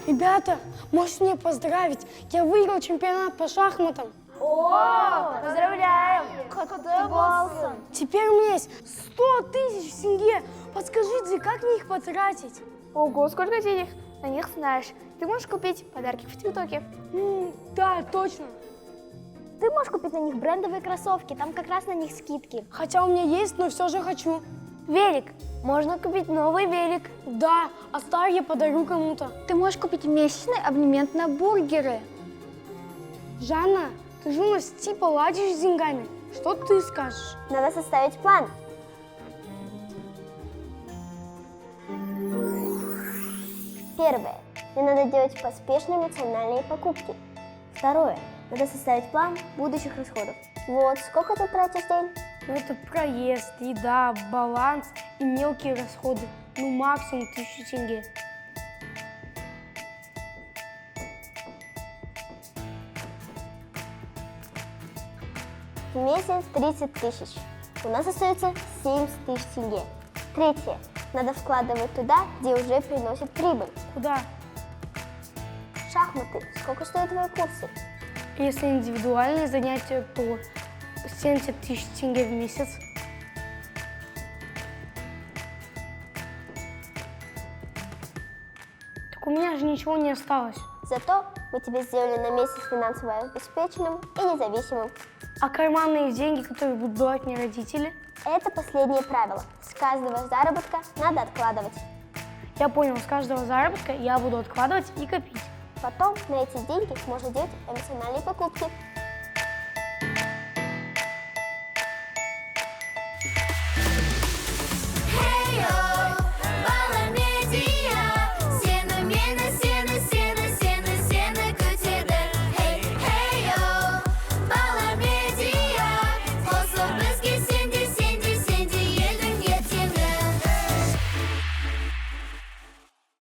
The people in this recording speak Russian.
Ребята, можете меня поздравить? Я выиграл чемпионат по шахматам. О, поздравляем! Какой Теперь у меня есть 100 тысяч тенге. Подскажите, как мне их потратить? Ого, сколько денег на них знаешь. Ты можешь купить подарки в ТикТоке. Да, точно. Ты можешь купить на них брендовые кроссовки, там как раз на них скидки. Хотя у меня есть, но все же хочу. Велик. Можно купить новый велик. Да, а старый я подарю кому-то. Ты можешь купить месячный абонемент на бургеры. Жанна, ты же у нас типа ладишь с деньгами. Что ты скажешь? Надо составить план. Первое. Мне надо делать поспешные эмоциональные покупки. Второе. Надо составить план будущих расходов. Вот, сколько ты тратишь в день? Это проезд, еда, баланс и мелкие расходы. Ну, максимум 1000 тенге. В месяц 30 тысяч. У нас остается 70 тысяч тенге. Третье. Надо вкладывать туда, где уже приносит прибыль. Куда? Шахматы. Сколько стоят твои курсы? Если индивидуальные занятия, то 70 тысяч тенге в месяц. Так у меня же ничего не осталось. Зато мы тебя сделали на месяц финансово обеспеченным и независимым. А карманные деньги, которые будут давать мне родители? Это последнее правило. С каждого заработка надо откладывать. Я понял, с каждого заработка я буду откладывать и копить. Потом на эти деньги можно делать эмоциональные покупки.